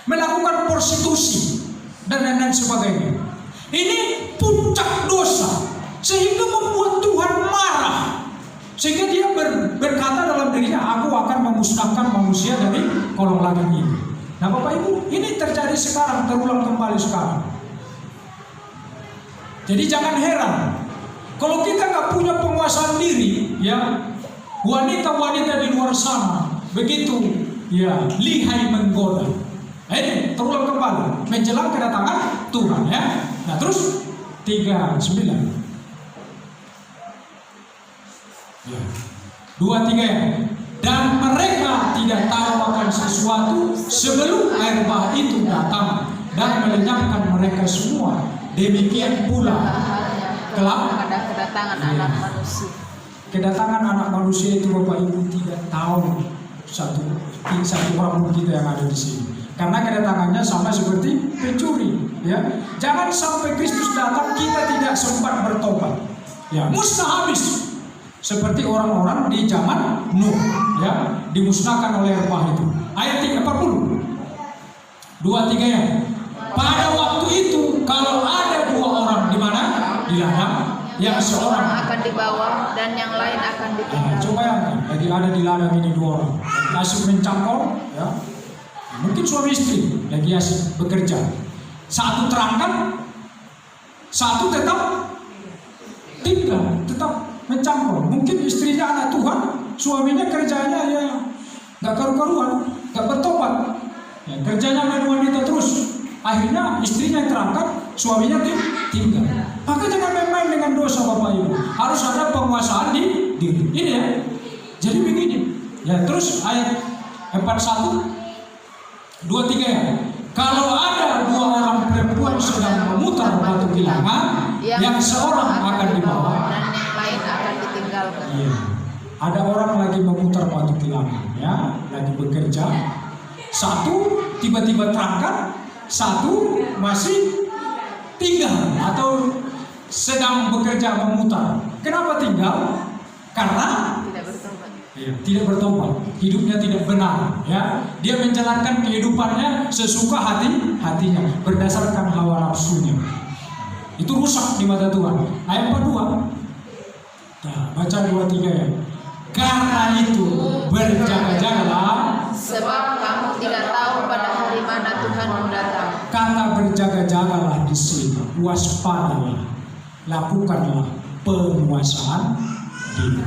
melakukan prostitusi dan lain-lain sebagainya. Ini puncak dosa sehingga membuat Tuhan marah. Sehingga dia berkata dalam dirinya, aku akan memusnahkan manusia dari kolong langit ini. Nah Bapak Ibu, ini terjadi sekarang, terulang kembali sekarang. Jadi jangan heran kalau kita nggak punya penguasaan diri, ya, wanita-wanita di luar sana begitu, ya, lihai menggoda. Ini terulang kembali menjelang kedatangan Tuhan, ya. Nah terus 39. Ya. 2, 3 ya. Dan mereka tidak tahu akan sesuatu sebelum air bah itu datang dan melenyapkan mereka semua. Demikian pula kelak pada kedatangan anak manusia. Kedatangan anak manusia itu Bapak Ibu tidak tahu satu orang pun kita yang ada di sini. Karena kedatangannya sama seperti pencuri, ya. Jangan sampai Kristus datang kita tidak sempat bertobat. Ya, musnah habis. Seperti orang-orang di zaman Nuh, ya, dimusnahkan oleh air bah itu. Ayat 40. 2, 3 ya. Pada waktu itu kalau ada 2 orang di mana? Di ladang, yang seorang akan dibawa dan yang lain akan ditinggal. Coba yang lagi ada di ladang ini 2 orang. Asik mencangkol, ya. Mungkin suami istri lagi asik bekerja. Satu terangkat, satu tetap tinggal, tetap mencampur. Mungkin istrinya anak Tuhan, suaminya kerjanya ya nggak karu-karuan, nggak bertobat. Ya, kerjanya main wanita terus. Akhirnya istrinya yang terangkat, suaminya tinggal. Maka jangan main-main dengan dosa Bapak Ibu. Harus ada penguasaan di diri. Ini ya. Jadi begini. Ya terus ayat 41, 23 ya. Kalau ada dua orang perempuan sedang memutar batu bilangan, yang seorang akan dibawa dan yang lain akan ditinggalkan. Iya. Ada orang lagi memutar batu bilangan, ya, lagi bekerja. Satu tiba-tiba terangkat, satu masih tinggal atau sedang bekerja memutar. Kenapa tinggal? Karena Tidak bertobat. ya, tidak bertobat, hidupnya tidak benar, ya. Dia menjalankan kehidupannya sesuka hatinya, berdasarkan hawa nafsunya. Itu rusak di mata Tuhan. Ayat 42. Nah, baca 23 ya. Karena itu berjaga-jagalah. Sebab kamu tidak tahu pada hari mana Tuhanmu datang. Kata berjaga-jagalah di sini, waspadalah, lakukanlah penguasaan diri.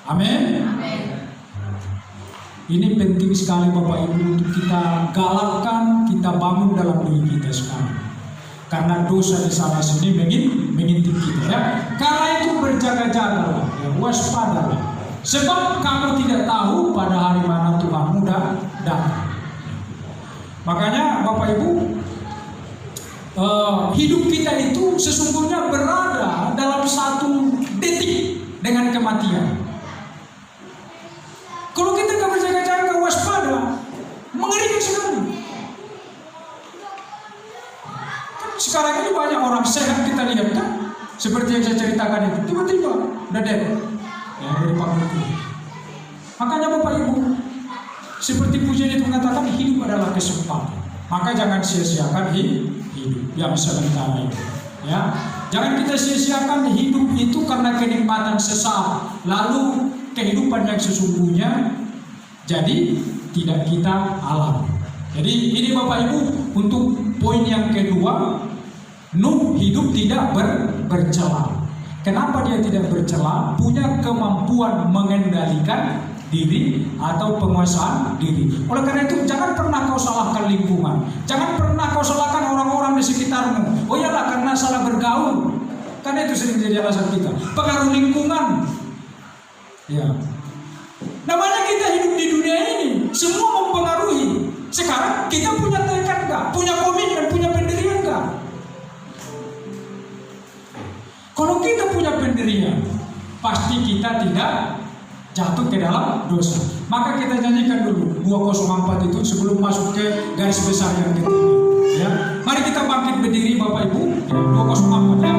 Amin. Amin. Ini penting sekali Bapak Ibu untuk kita galakkan, kita bangun dalam diri kita sekarang. Karena dosa di sana sini mengintip kita, ya. Karena itu berjaga-jagalah, ya, waspadalah. Sebab kamu tidak tahu pada hari mana Tuhanmu datang. Makanya Bapak Ibu, hidup kita itu sesungguhnya berada dalam satu detik dengan kematian. Kalau kita nggak berjaga-jaga, waspada, mengerikan sekali. Sekarang ini banyak orang sehat kita lihat kan, seperti yang saya ceritakan itu, tiba-tiba udah dead, ya dari panggung. Makanya Bapak Ibu, seperti pujian itu mengatakan hidup adalah kesempatan. Maka jangan sia-siakan hidup yang sementara itu. Ya, jangan kita sia-siakan hidup itu karena kenikmatan sesaat, lalu kehidupan yang sesungguhnya jadi tidak kita alami. Jadi ini Bapak Ibu untuk poin yang kedua, Nuh hidup tidak bercela. Kenapa dia tidak bercela? Punya kemampuan mengendalikan diri atau penguasaan diri. Oleh karena itu jangan pernah kau salahkan lingkungan, jangan pernah kau salahkan orang-orang di sekitarmu. Oh iyalah karena salah bergaul, karena itu sering jadi alasan kita. Pengaruh lingkungan, ya. Namanya kita hidup di dunia ini, semua mempengaruhi. Sekarang kita punya tekad enggak? Punya komitmen, punya pendirian enggak? Kalau kita punya pendirian, pasti kita tidak jatuh ke dalam dosa. Maka kita nyanyikan dulu 204 itu sebelum masuk ke garis besar yang ketiga. Ya, mari kita bangkit berdiri Bapak Ibu. 204 ya.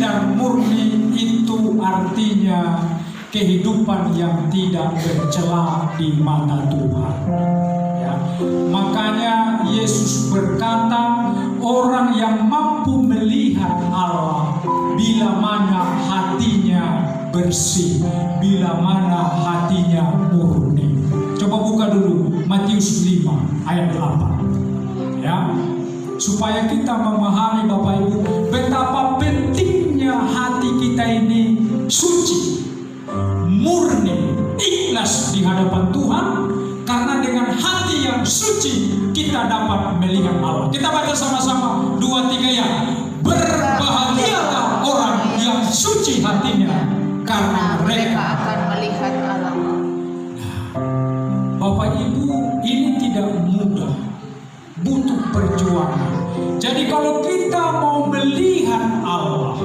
belajar murni itu artinya kehidupan yang tidak bercela di mata Tuhan. Ya. Makanya Yesus berkata, orang yang mampu melihat Allah bila mana hatinya bersih, bila mana hatinya murni. Coba buka dulu Matius 5 ayat 8. Ya. Supaya kita memahami Bapak Ibu betapa pentingnya hati kita ini suci, murni, ikhlas di hadapan Tuhan. Karena dengan hati yang suci kita dapat melihat Allah. Kita baca sama-sama 2-3 ya. Berbahagialah orang yang suci hatinya, karena mereka akan melihat Allah. Bapak Ibu, ini tidak mudah, butuh perjuangan. Jadi kalau kita mau melihat Allah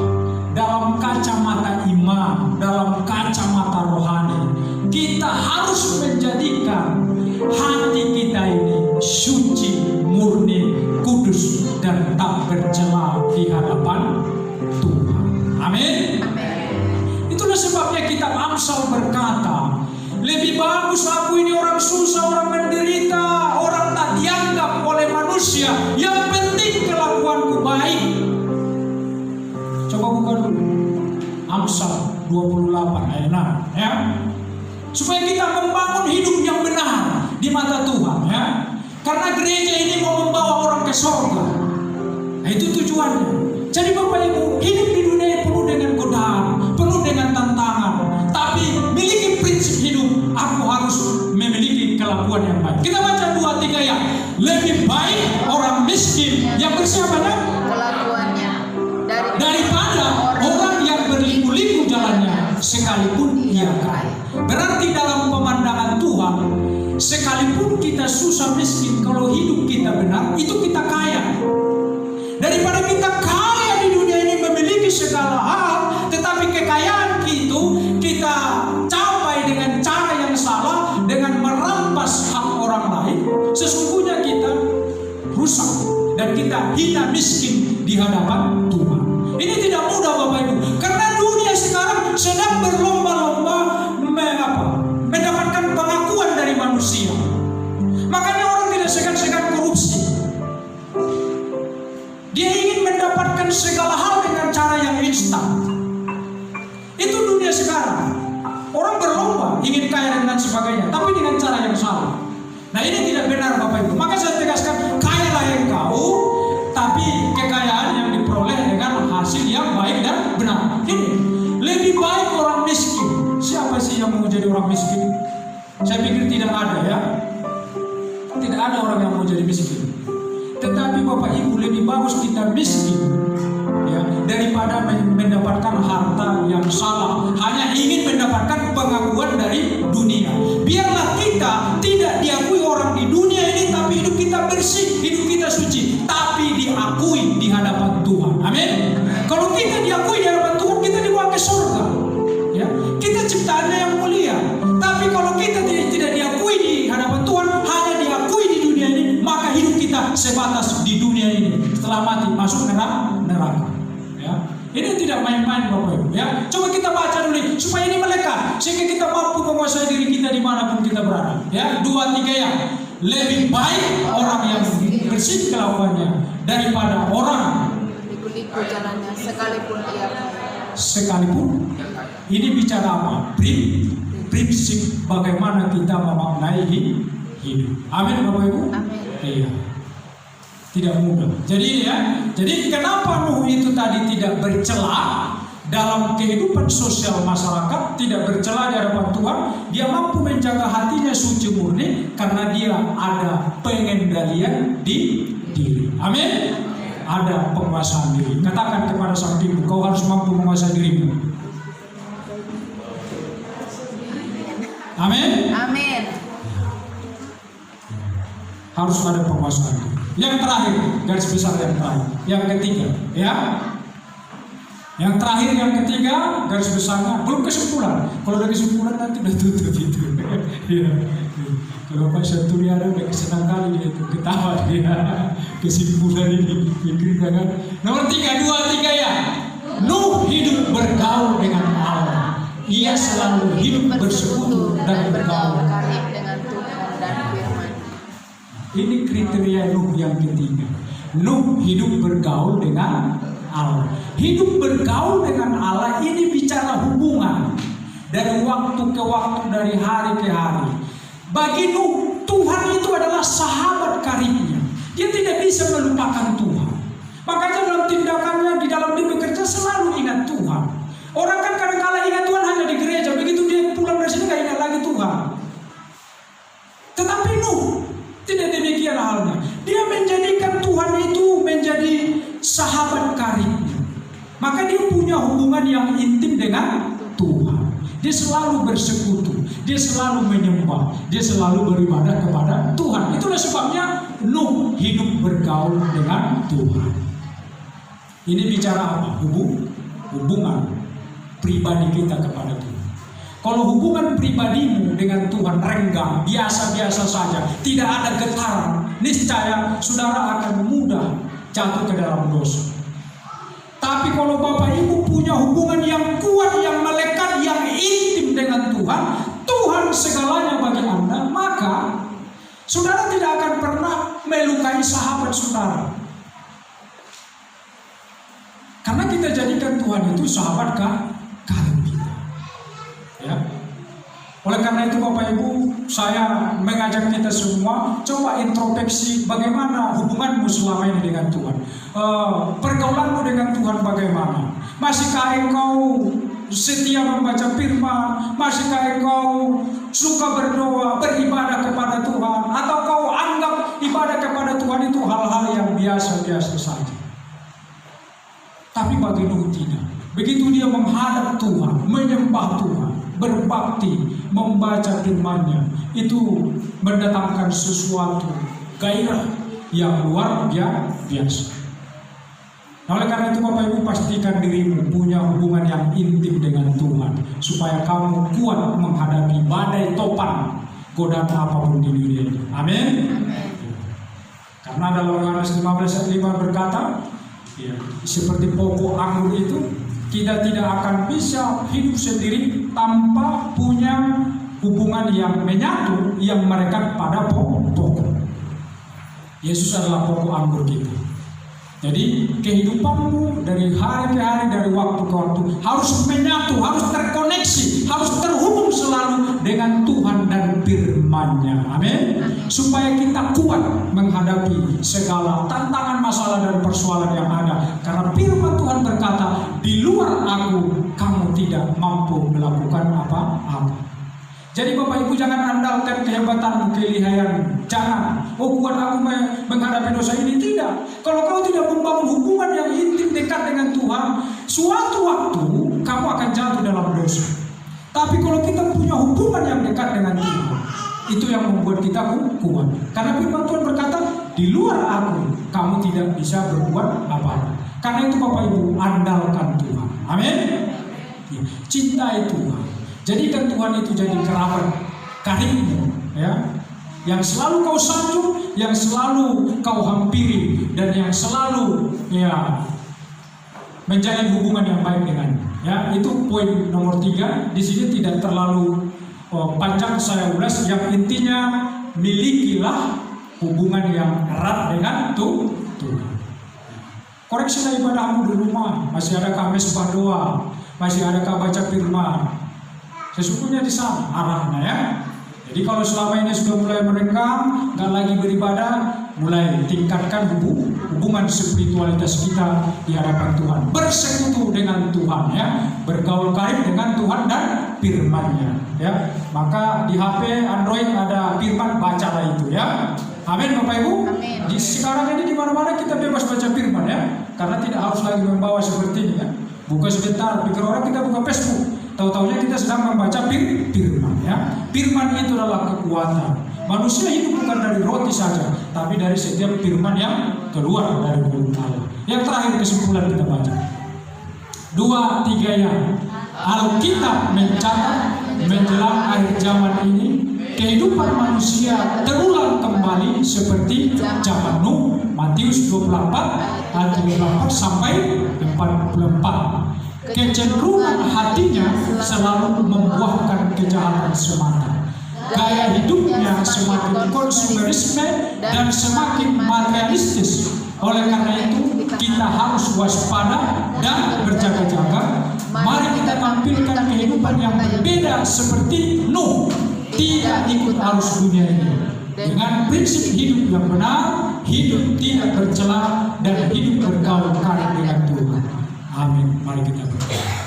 dalam kacamata iman, dalam kacamata rohani, kita harus menjadikan hati kita ini suci, murni, kudus, dan tak bercela di hadapan Tuhan. Amin. Itulah sebabnya kitab Amsal berkata, lebih bagus aku ini orang susah, orang menderita, orang tak dianggap oleh manusia. Yang penting kelakuanku baik. Coba buka dulu Amsal 28 ayat 6 ya. Supaya kita membangun hidup yang benar di mata Tuhan ya. Karena gereja ini mau membawa orang ke surga. Nah, itu tujuannya. Jadi Bapak Ibu, hidup di dunia ini penuh dengan godaan, penuh dengan tantangan. Tapi miliki prinsip hidup, aku harus memiliki kelakuan yang baik. Kita baca 2-3 ya. Lebih baik orang miskin yang bersiapanya Kelakuannya daripada orang yang berliku-liku jalannya sekalipun ia kaya. Berarti dalam pemandangan Tuhan, sekalipun kita susah miskin, kalau hidup kita benar, itu kita kaya. Daripada kita kaya di dunia ini memiliki segala hal, tetapi kekayaan itu kita capai dengan cara yang salah, dengan merampas hak orang lain, sesungguhnya kita rusak dan kita hina miskin di hadapan Tuhan. Ini tidak mudah Bapak Ibu, karena dunia sekarang sedang berlomba-lomba mendapatkan pengakuan dari manusia. Makanya orang tidak segan-segan korupsi. Dia ingin mendapatkan segala hal dengan cara yang instan. Itu dunia sekarang. Orang berlomba ingin kaya dan sebagainya, tapi dengan cara yang salah. Nah, ini tidak benar Bapak Ibu. Maka saya tegaskan, kayalah engkau, tapi kekayaan yang diperoleh dengan hasil yang baik dan benar. Ini lebih baik orang miskin. Siapa sih yang mau jadi orang miskin? Saya pikir tidak ada ya. Tidak ada orang yang mau jadi miskin. Tetapi Bapak Ibu, lebih bagus kita miskin ya, daripada mendapatkan harta yang salah, hanya ingin mendapatkan pengakuan dari dunia. Biarlah kita tidak diakui orang di dunia ini, tapi hidup kita bersih, hidup kita suci, tapi diakui di hadapan Tuhan. Amin. Kalau kita diakui di hadapan Tuhan, kita dibawa ke surga ya. Kita ciptaannya yang mulia. Tapi kalau kita tidak diakui di hadapan Tuhan, hanya diakui di dunia ini, maka hidup kita sebatas di dunia ini. Setelah mati masuk neraka ya. Ini tidak main-main Bapak Ibu ya. Coba kita baca dulu supaya ini melekat, sehingga kita mampu menguasai diri kita dimanapun kita berada ya. 2-3 ya. Lebih baik orang yang bersih kelakuannya daripada orang liku-liku jalannya sekalipun ia kaya. Sekalipun. Ini bicara apa? Prinsip bagaimana kita memaknai hidup. Amin Bapak Ibu. Amin. Iya. Tidak mudah. Jadi ya, jadi kenapa Nuh itu tadi tidak bercela dalam kehidupan sosial masyarakat, tidak bercela di hadapan Tuhan? Dia mampu menjaga hatinya suci murni karena dia ada pengendalian di diri. Amin. Ada penguasaan diri. Katakan kepada sampingmu, kau harus mampu menguasai dirimu. Amin. Amin. Harus ada penguasaan diri. Yang terakhir, garis besar yang terakhir, yang ketiga, ya. Yang terakhir, yang ketiga, garis besarnya belum kesimpulan. Kalau udah kesimpulan nanti udah tutup itu. Ya. Kalau Pak Santuri ada udah kesenang kali dia itu ketawa dia. Kesimpulan ini, pikir jangan. Nomor 3, 2, 3 ya. Nuh hidup bergaul dengan Allah. Ia selalu hidup bersekutu dan bergaul karib dengan Tuhan dan firman. Ini kriteria Nuh yang ketiga. Nuh hidup bergaul dengan Allah. Hidup bergaul dengan Allah ini bicara hubungan dari waktu ke waktu, dari hari ke hari. Bagi Nuh, Tuhan itu adalah sahabat karibnya. Dia tidak bisa melupakan Tuhan. Makanya dalam tindakannya, di dalam dia bekerja selalu ingat Tuhan. Orang kan kadang-kala ingat Tuhan hanya di gereja. Begitu dia pulang dari sini gak ingat lagi Tuhan. Tetapi Nuh tidak demikian halnya. Dia menjadikan Tuhan itu menjadi sahabat karibnya. Maka dia punya hubungan yang intim dengan Tuhan. Dia selalu bersekutu, dia selalu menyembah, dia selalu beribadah kepada Tuhan. Itulah sebabnya Nuh hidup bergaul dengan Tuhan. Ini bicara apa? Hubungan pribadi kita kepada Tuhan. Kalau hubungan pribadimu dengan Tuhan renggang, biasa-biasa saja, tidak ada getaran, niscaya saudara akan mudah jatuh ke dalam dosa. Tapi kalau Bapak Ibu punya hubungan yang kuat, yang melekat, yang intim dengan Tuhan, Tuhan segalanya bagi Anda, maka saudara tidak akan pernah melukai sahabat saudara. Karena kita jadikan Tuhan itu sahabat karib kita. Ya. Oleh karena itu Bapak Ibu, saya mengajak kita semua coba introspeksi bagaimana hubunganmu selama ini dengan Tuhan. Pergaulanmu dengan Tuhan bagaimana? Masihkah engkau setia membaca firman? Masihkah engkau suka berdoa, beribadah kepada Tuhan? Atau kau anggap ibadah kepada Tuhan itu hal-hal yang biasa-biasa saja? Tapi bagi Nuh tidak. Begitu dia menghadap Tuhan, menyembah Tuhan, berbakti, membaca firman-Nya, itu mendatangkan sesuatu gairah yang luar biasa. Nah, oleh karena itu Bapak Ibu, pastikan dirimu punya hubungan yang intim dengan Tuhan, supaya kamu kuat menghadapi badai topan godaan apapun di dunia ini. Amin. Karena dalam Yohanes 15 ayat 5 berkata, ya, seperti pokok anggur itu, kita tidak akan bisa hidup sendiri tanpa punya hubungan yang menyatu, yang merekat pada pokok. Yesus adalah pokok anggur kita. Jadi kehidupanmu dari hari ke hari, dari waktu ke waktu harus menyatu, harus terkoneksi, harus terhubung selalu dengan Tuhan dan firman-Nya. Amin. Supaya kita kuat menghadapi segala tantangan, masalah dan persoalan yang ada. Karena firman Tuhan berkata, di luar aku kamu tidak mampu melakukan apa-apa. Jadi Bapak Ibu jangan andalkan kehebatan, kelihayan. Jangan, oh buat aku menghadapi dosa ini. Tidak. Kalau kau tidak membangun hubungan yang intim dekat dengan Tuhan, suatu waktu kamu akan jatuh dalam dosa. Tapi kalau kita punya hubungan yang dekat dengan Tuhan, itu yang membuat kita kuat. Karena firman Tuhan berkata, di luar aku kamu tidak bisa berbuat apa-apa. Karena itu Bapak Ibu, andalkan Tuhan. Amin. Cintai Tuhan. Jadikan Tuhan itu jadi kerabat karibmu, ya, yang selalu kau sanjung, yang selalu kau hampiri, dan yang selalu ya menjalin hubungan yang baik dengannya. Ya, itu poin nomor 3. Di sini tidak terlalu panjang saya ulas. Yang intinya, milikilah hubungan yang erat dengan Tuhan. Koreksilah ibadahmu di rumah. Masih adakah mesbah doa? Masih adakah baca firman? Sesungguhnya di sana arahnya, ya. Jadi kalau selama ini sudah mulai merenggang, nggak lagi beribadah, mulai tingkatkan hubungan spiritualitas kita di hadapan Tuhan. Bersekutu dengan Tuhan, ya. Bergaul karib dengan Tuhan dan firman-Nya, ya. Maka di HP Android ada firman, bacalah itu, ya. Amin Bapak Ibu. Amin. Sekarang ini di mana-mana kita bebas baca firman, ya. Karena tidak harus lagi membawa seperti ini, ya. Buka sebentar, pikir orang kita buka Facebook. Tahu-taunya kita sedang membaca firman, ya. Firman itu adalah kekuatan. Manusia hidup bukan dari roti saja, tapi dari setiap firman yang keluar dari mulut Allah. Yang terakhir kesimpulan kita baca. 2-3 yang Alkitab mencatat menjelang akhir zaman ini kehidupan manusia terulang kembali seperti zaman Nuh. Matius 24 ayat 24 sampai 44. kecenderungan hatinya selalu membuahkan kejahatan semata. Gaya hidupnya semakin konsumerisme dan semakin materialistis. Oleh karena itu, kita harus waspada dan berjaga-jaga. Mari kita tampilkan kehidupan yang berbeda seperti Nuh, tidak ikut arus dunia ini. Dengan prinsip hidup yang benar, hidup tidak bercela, dan hidup bergaul karib dengan Tuhan. Amin. Mari kita berdoa.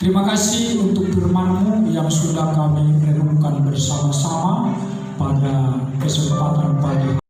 Terima kasih untuk firman-Mu yang sudah kami renungkan bersama-sama pada kesempatan pagi